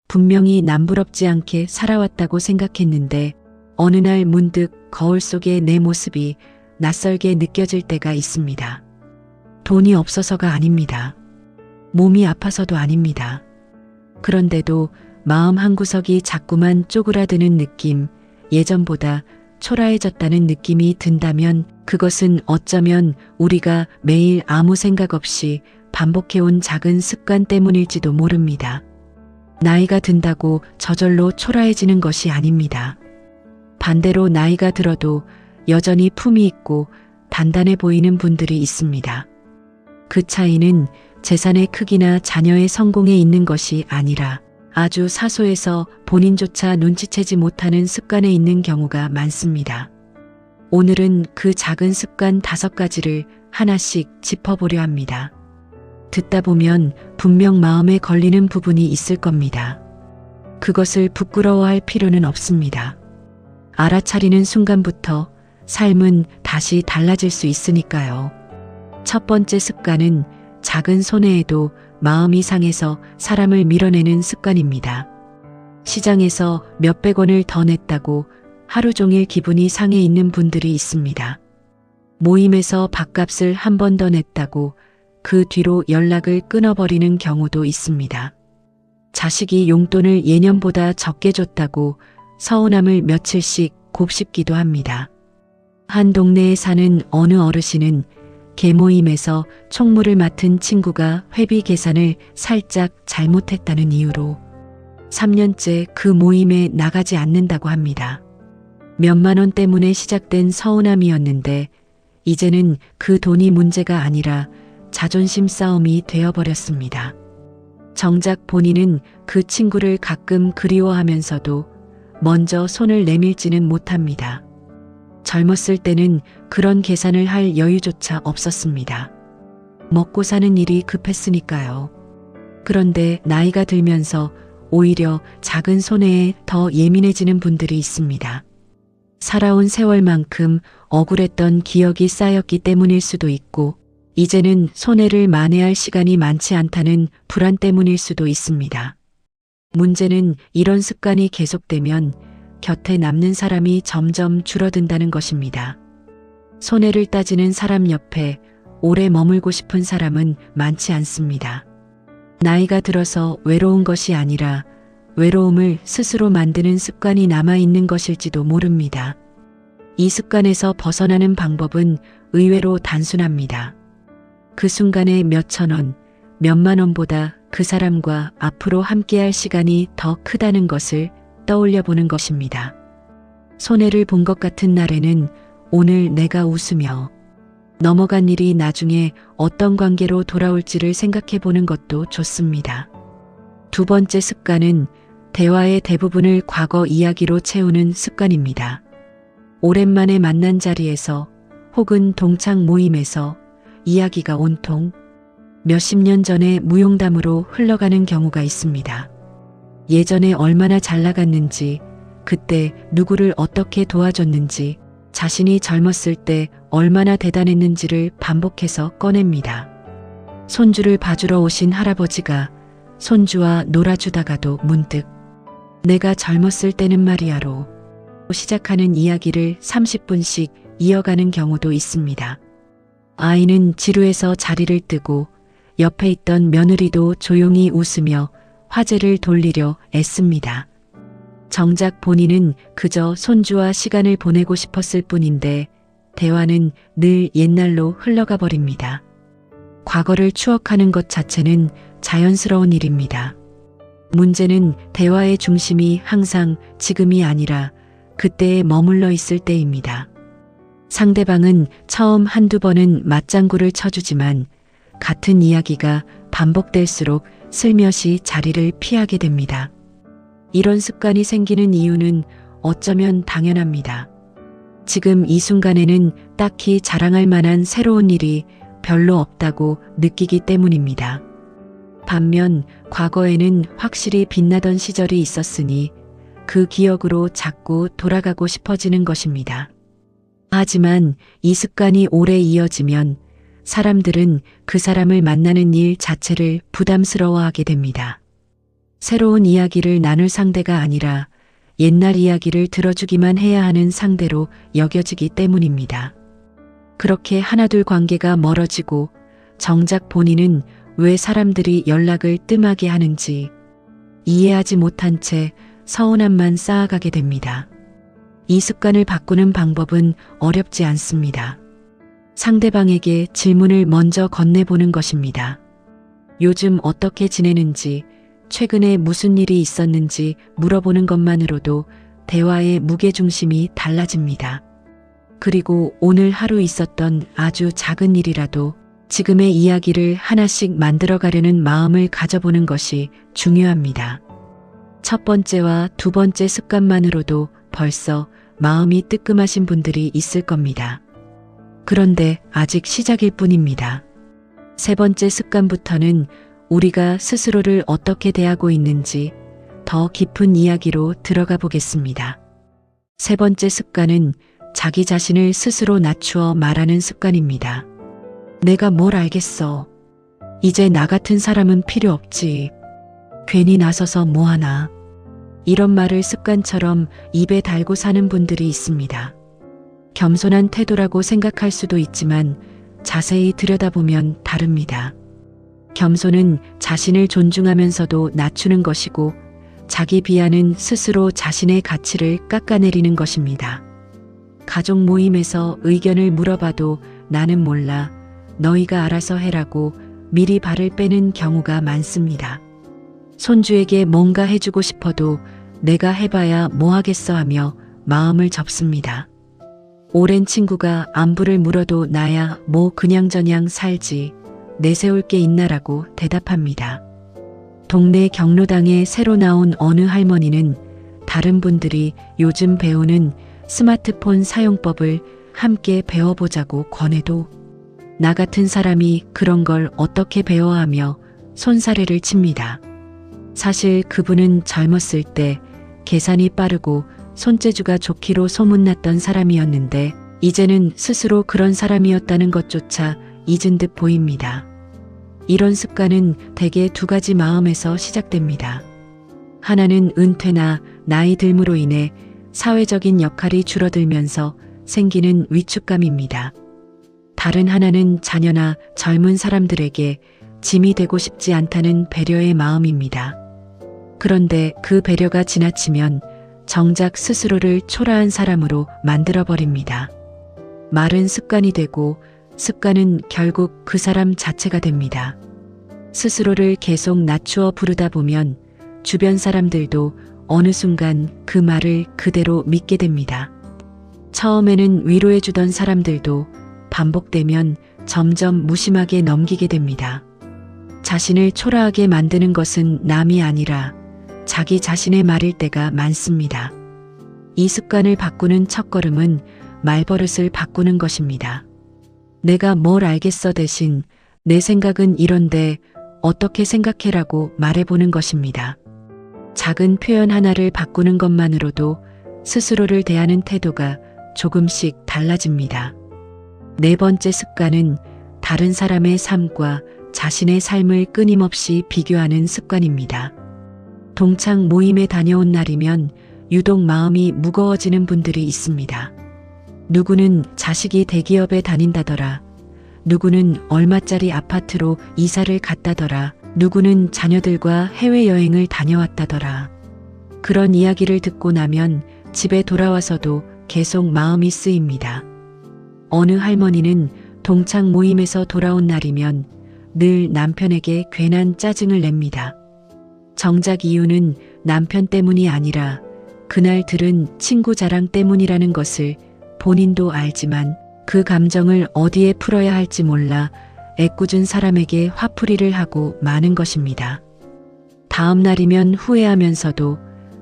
분명히 남부럽지 않게 살아왔다고 생각했는데 어느 날 문득 거울 속의 내 모습이 낯설게 느껴질 때가 있습니다. 돈이 없어서가 아닙니다. 몸이 아파서도 아닙니다. 그런데도 마음 한구석이 자꾸만 쪼그라드는 느낌, 예전보다 초라해졌다는 느낌이 든다면 그것은 어쩌면 우리가 매일 아무 생각 없이 반복해온 작은 습관 때문일지도 모릅니다. 나이가 든다고 저절로 초라해지는 것이 아닙니다. 반대로 나이가 들어도 여전히 품이 있고 단단해 보이는 분들이 있습니다. 그 차이는 재산의 크기나 자녀의 성공에 있는 것이 아니라 아주 사소해서 본인조차 눈치채지 못하는 습관에 있는 경우가 많습니다. 오늘은 그 작은 습관 5가지를 하나씩 짚어보려 합니다. 듣다 보면 분명 마음에 걸리는 부분이 있을 겁니다. 그것을 부끄러워할 필요는 없습니다. 알아차리는 순간부터 삶은 다시 달라질 수 있으니까요. 첫 번째 습관은 작은 손해에도 마음이 상해서 사람을 밀어내는 습관입니다. 시장에서 몇백 원을 더 냈다고 하루 종일 기분이 상해 있는 분들이 있습니다. 모임에서 밥값을 한 번 더 냈다고 그 뒤로 연락을 끊어버리는 경우도 있습니다. 자식이 용돈을 예년보다 적게 줬다고 서운함을 며칠씩 곱씹기도 합니다. 한 동네에 사는 어느 어르신은 개모임에서 총무를 맡은 친구가 회비 계산을 살짝 잘못했다는 이유로 3년째 그 모임에 나가지 않는다고 합니다. 몇만 원 때문에 시작된 서운함이었는데 이제는 그 돈이 문제가 아니라 자존심 싸움이 되어버렸습니다. 정작 본인은 그 친구를 가끔 그리워하면서도 먼저 손을 내밀지는 못합니다. 젊었을 때는 그런 계산을 할 여유조차 없었습니다. 먹고 사는 일이 급했으니까요. 그런데 나이가 들면서 오히려 작은 손해에 더 예민해지는 분들이 있습니다. 살아온 세월만큼 억울했던 기억이 쌓였기 때문일 수도 있고 이제는 손해를 만회할 시간이 많지 않다는 불안 때문일 수도 있습니다. 문제는 이런 습관이 계속되면 곁에 남는 사람이 점점 줄어든다는 것입니다. 손해를 따지는 사람 옆에 오래 머물고 싶은 사람은 많지 않습니다. 나이가 들어서 외로운 것이 아니라 외로움을 스스로 만드는 습관이 남아있는 것일지도 모릅니다. 이 습관에서 벗어나는 방법은 의외로 단순합니다. 그 순간에 몇천 원, 몇만 원보다 그 사람과 앞으로 함께할 시간이 더 크다는 것을 떠올려 보는 것입니다. 손해를 본 것 같은 날에는 오늘 내가 웃으며 넘어간 일이 나중에 어떤 관계로 돌아올지를 생각해 보는 것도 좋습니다. 두 번째 습관은 대화의 대부분을 과거 이야기로 채우는 습관입니다. 오랜만에 만난 자리에서 혹은 동창 모임에서 이야기가 온통 몇십 년 전의 무용담으로 흘러가는 경우가 있습니다. 예전에 얼마나 잘 나갔는지, 그때 누구를 어떻게 도와줬는지, 자신이 젊었을 때 얼마나 대단했는지를 반복해서 꺼냅니다. 손주를 봐주러 오신 할아버지가 손주와 놀아주다가도 문득 내가 젊었을 때는 말이야로 시작하는 이야기를 30분씩 이어가는 경우도 있습니다. 아이는 지루해서 자리를 뜨고 옆에 있던 며느리도 조용히 웃으며 화제를 돌리려 애씁니다. 정작 본인은 그저 손주와 시간을 보내고 싶었을 뿐인데 대화는 늘 옛날로 흘러가 버립니다. 과거를 추억하는 것 자체는 자연스러운 일입니다. 문제는 대화의 중심이 항상 지금이 아니라 그때에 머물러 있을 때입니다. 상대방은 처음 한두 번은 맞장구를 쳐주지만 같은 이야기가 반복될수록 슬며시 자리를 피하게 됩니다. 이런 습관이 생기는 이유는 어쩌면 당연합니다. 지금 이 순간에는 딱히 자랑할 만한 새로운 일이 별로 없다고 느끼기 때문입니다. 반면 과거에는 확실히 빛나던 시절이 있었으니 그 기억으로 자꾸 돌아가고 싶어지는 것입니다. 하지만 이 습관이 오래 이어지면 사람들은 그 사람을 만나는 일 자체를 부담스러워하게 됩니다. 새로운 이야기를 나눌 상대가 아니라 옛날 이야기를 들어주기만 해야 하는 상대로 여겨지기 때문입니다. 그렇게 하나둘 관계가 멀어지고 정작 본인은 왜 사람들이 연락을 뜸하게 하는지 이해하지 못한 채 서운함만 쌓아가게 됩니다. 이 습관을 바꾸는 방법은 어렵지 않습니다. 상대방에게 질문을 먼저 건네보는 것입니다. 요즘 어떻게 지내는지, 최근에 무슨 일이 있었는지 물어보는 것만으로도 대화의 무게중심이 달라집니다. 그리고 오늘 하루 있었던 아주 작은 일이라도 지금의 이야기를 하나씩 만들어가려는 마음을 가져보는 것이 중요합니다. 첫 번째와 두 번째 습관만으로도 벌써 마음이 뜨끔하신 분들이 있을 겁니다. 그런데 아직 시작일 뿐입니다. 세 번째 습관부터는 우리가 스스로를 어떻게 대하고 있는지 더 깊은 이야기로 들어가 보겠습니다. 세 번째 습관은 자기 자신을 스스로 낮추어 말하는 습관입니다. 내가 뭘 알겠어. 이제 나 같은 사람은 필요 없지. 괜히 나서서 뭐하나. 이런 말을 습관처럼 입에 달고 사는 분들이 있습니다. 겸손한 태도라고 생각할 수도 있지만 자세히 들여다보면 다릅니다. 겸손은 자신을 존중하면서도 낮추는 것이고 자기 비하는 스스로 자신의 가치를 깎아내리는 것입니다. 가족 모임에서 의견을 물어봐도 나는 몰라, 너희가 알아서 해라고 미리 발을 빼는 경우가 많습니다. 손주에게 뭔가 해주고 싶어도 내가 해봐야 뭐 하겠어 하며 마음을 접습니다. 오랜 친구가 안부를 물어도 나야 뭐 그냥저냥 살지, 내세울 게 있나라고 대답합니다. 동네 경로당에 새로 나온 어느 할머니는 다른 분들이 요즘 배우는 스마트폰 사용법을 함께 배워보자고 권해도 나 같은 사람이 그런 걸 어떻게 배워야 하며 손사래를 칩니다. 사실 그분은 젊었을 때 계산이 빠르고 손재주가 좋기로 소문났던 사람이었는데 이제는 스스로 그런 사람이었다는 것조차 잊은 듯 보입니다. 이런 습관은 대개 두 가지 마음에서 시작됩니다. 하나는 은퇴나 나이 듦으로 인해 사회적인 역할이 줄어들면서 생기는 위축감입니다. 다른 하나는 자녀나 젊은 사람들에게 짐이 되고 싶지 않다는 배려의 마음입니다. 그런데 그 배려가 지나치면 정작 스스로를 초라한 사람으로 만들어버립니다. 말은 습관이 되고 습관은 결국 그 사람 자체가 됩니다. 스스로를 계속 낮추어 부르다 보면 주변 사람들도 어느 순간 그 말을 그대로 믿게 됩니다. 처음에는 위로해주던 사람들도 반복되면 점점 무심하게 넘기게 됩니다. 자신을 초라하게 만드는 것은 남이 아니라 자기 자신의 말일 때가 많습니다. 이 습관을 바꾸는 첫걸음은 말버릇을 바꾸는 것입니다. 내가 뭘 알겠어 대신 내 생각은 이런데 어떻게 생각해라고 말해보는 것입니다. 작은 표현 하나를 바꾸는 것만으로도 스스로를 대하는 태도가 조금씩 달라집니다. 네 번째 습관은 다른 사람의 삶과 자신의 삶을 끊임없이 비교하는 습관입니다. 동창 모임에 다녀온 날이면 유독 마음이 무거워지는 분들이 있습니다. 누구는 자식이 대기업에 다닌다더라. 누구는 얼마짜리 아파트로 이사를 갔다더라. 누구는 자녀들과 해외여행을 다녀왔다더라. 그런 이야기를 듣고 나면 집에 돌아와서도 계속 마음이 쓰입니다. 어느 할머니는 동창 모임에서 돌아온 날이면 늘 남편에게 괜한 짜증을 냅니다. 정작 이유는 남편 때문이 아니라 그날 들은 친구 자랑 때문이라는 것을 본인도 알지만 그 감정을 어디에 풀어야 할지 몰라 애꿎은 사람에게 화풀이를 하고 마는 것입니다. 다음 날이면 후회하면서도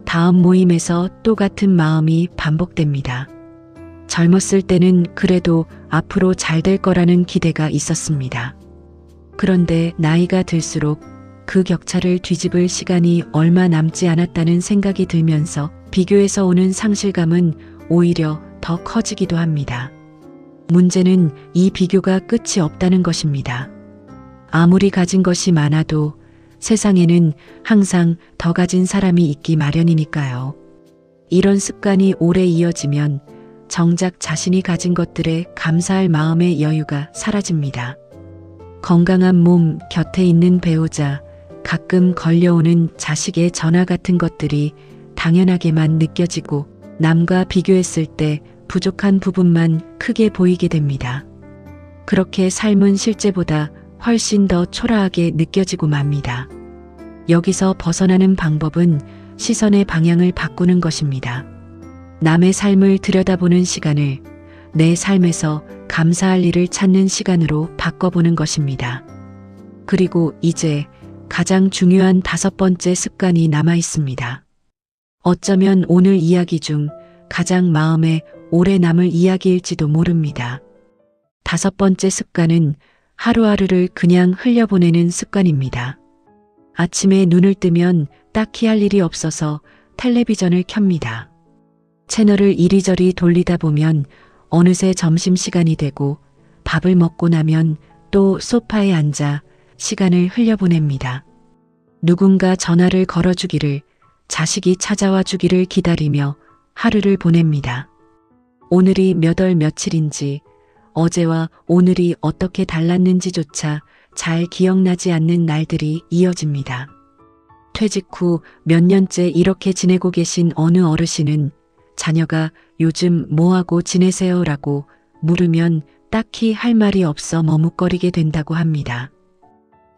다음 모임에서 또 같은 마음이 반복됩니다. 젊었을 때는 그래도 앞으로 잘 될 거라는 기대가 있었습니다. 그런데 나이가 들수록 그 격차를 뒤집을 시간이 얼마 남지 않았다는 생각이 들면서 비교에서 오는 상실감은 오히려 더 커지기도 합니다. 문제는 이 비교가 끝이 없다는 것입니다. 아무리 가진 것이 많아도 세상에는 항상 더 가진 사람이 있기 마련이니까요. 이런 습관이 오래 이어지면 정작 자신이 가진 것들에 감사할 마음의 여유가 사라집니다. 건강한 몸, 곁에 있는 배우자, 가끔 걸려오는 자식의 전화 같은 것들이 당연하게만 느껴지고 남과 비교했을 때 부족한 부분만 크게 보이게 됩니다. 그렇게 삶은 실제보다 훨씬 더 초라하게 느껴지고 맙니다. 여기서 벗어나는 방법은 시선의 방향을 바꾸는 것입니다. 남의 삶을 들여다보는 시간을 내 삶에서 감사할 일을 찾는 시간으로 바꿔보는 것입니다. 그리고 이제 가장 중요한 5번째 습관이 남아 있습니다. 어쩌면 오늘 이야기 중 가장 마음에 오래 남을 이야기일지도 모릅니다. 5번째 습관은 하루하루를 그냥 흘려보내는 습관입니다. 아침에 눈을 뜨면 딱히 할 일이 없어서 텔레비전을 켭니다. 채널을 이리저리 돌리다 보면 어느새 점심시간이 되고 밥을 먹고 나면 또 소파에 앉아 시간을 흘려보냅니다. 누군가 전화를 걸어주기를, 자식이 찾아와 주기를 기다리며 하루를 보냅니다. 오늘이 몇 월 며칠인지, 어제와 오늘이 어떻게 달랐는지조차 잘 기억나지 않는 날들이 이어집니다. 퇴직 후 몇 년째 이렇게 지내고 계신 어느 어르신은 자녀가 요즘 뭐하고 지내세요라고 물으면 딱히 할 말이 없어 머뭇거리게 된다고 합니다.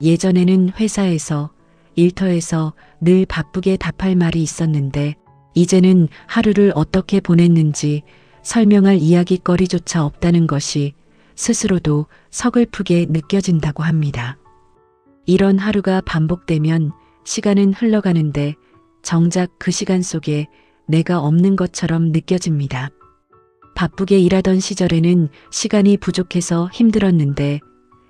예전에는 회사에서, 일터에서 늘 바쁘게 답할 말이 있었는데 이제는 하루를 어떻게 보냈는지 설명할 이야기거리조차 없다는 것이 스스로도 서글프게 느껴진다고 합니다. 이런 하루가 반복되면 시간은 흘러가는데 정작 그 시간 속에 내가 없는 것처럼 느껴집니다. 바쁘게 일하던 시절에는 시간이 부족해서 힘들었는데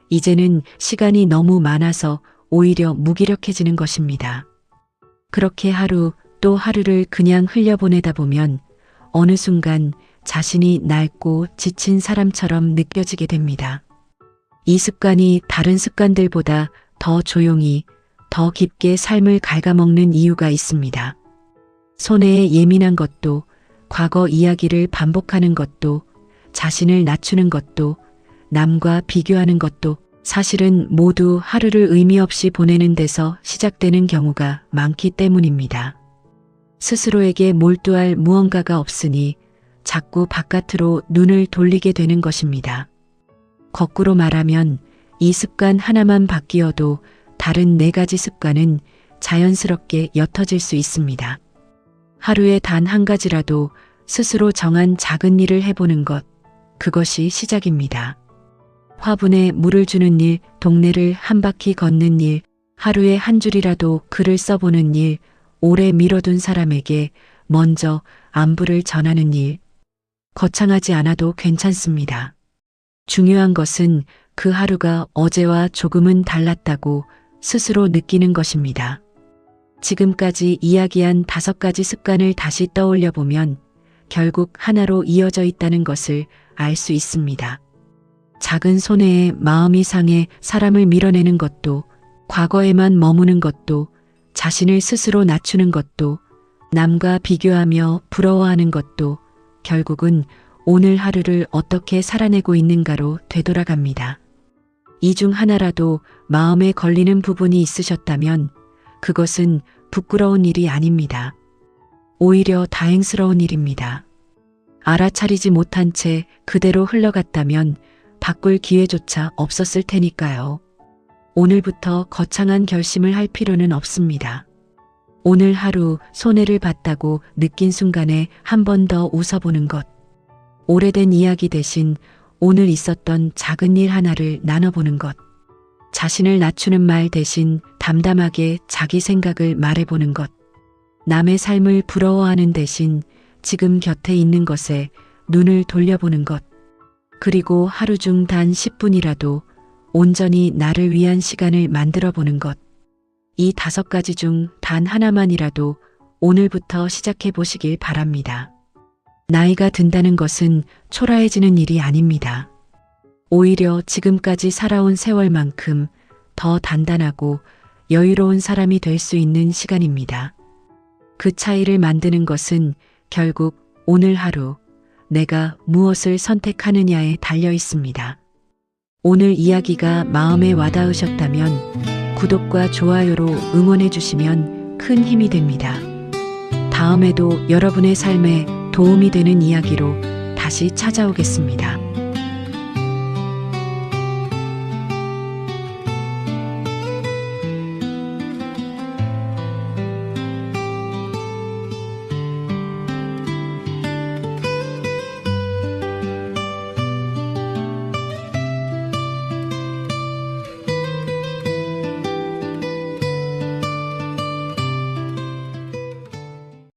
이제는 시간이 너무 많아서 오히려 무기력해지는 것입니다. 그렇게 하루 또 하루를 그냥 흘려보내다 보면 어느 순간 자신이 낡고 지친 사람처럼 느껴지게 됩니다. 이 습관이 다른 습관들보다 더 조용히, 더 깊게 삶을 갉아먹는 이유가 있습니다. 손해에 예민한 것도, 과거 이야기를 반복하는 것도, 자신을 낮추는 것도, 남과 비교하는 것도 사실은 모두 하루를 의미 없이 보내는 데서 시작되는 경우가 많기 때문입니다. 스스로에게 몰두할 무언가가 없으니 자꾸 바깥으로 눈을 돌리게 되는 것입니다. 거꾸로 말하면 이 습관 하나만 바뀌어도 다른 4가지 습관은 자연스럽게 옅어질 수 있습니다. 하루에 단 한 가지라도 스스로 정한 작은 일을 해보는 것, 그것이 시작입니다. 화분에 물을 주는 일, 동네를 한 바퀴 걷는 일, 하루에 한 줄이라도 글을 써보는 일, 오래 미뤄둔 사람에게 먼저 안부를 전하는 일. 거창하지 않아도 괜찮습니다. 중요한 것은 그 하루가 어제와 조금은 달랐다고 스스로 느끼는 것입니다. 지금까지 이야기한 5가지 습관을 다시 떠올려 보면 결국 하나로 이어져 있다는 것을 알 수 있습니다. 작은 손해에 마음이 상해 사람을 밀어내는 것도, 과거에만 머무는 것도, 자신을 스스로 낮추는 것도, 남과 비교하며 부러워하는 것도 결국은 오늘 하루를 어떻게 살아내고 있는가로 되돌아갑니다. 이 중 하나라도 마음에 걸리는 부분이 있으셨다면 그것은 부끄러운 일이 아닙니다. 오히려 다행스러운 일입니다. 알아차리지 못한 채 그대로 흘러갔다면 바꿀 기회조차 없었을 테니까요. 오늘부터 거창한 결심을 할 필요는 없습니다. 오늘 하루 손해를 봤다고 느낀 순간에 한 번 더 웃어보는 것. 오래된 이야기 대신 오늘 있었던 작은 일 하나를 나눠보는 것. 자신을 낮추는 말 대신 담담하게 자기 생각을 말해보는 것. 남의 삶을 부러워하는 대신 지금 곁에 있는 것에 눈을 돌려보는 것. 그리고 하루 중 단 10분이라도 온전히 나를 위한 시간을 만들어 보는 것. 이 5가지 중 단 하나만이라도 오늘부터 시작해 보시길 바랍니다. 나이가 든다는 것은 초라해지는 일이 아닙니다. 오히려 지금까지 살아온 세월만큼 더 단단하고 여유로운 사람이 될 수 있는 시간입니다. 그 차이를 만드는 것은 결국 오늘 하루 내가 무엇을 선택하느냐에 달려 있습니다. 오늘 이야기가 마음에 와닿으셨다면 구독과 좋아요로 응원해 주시면 큰 힘이 됩니다. 다음에도 여러분의 삶에 도움이 되는 이야기로 다시 찾아오겠습니다.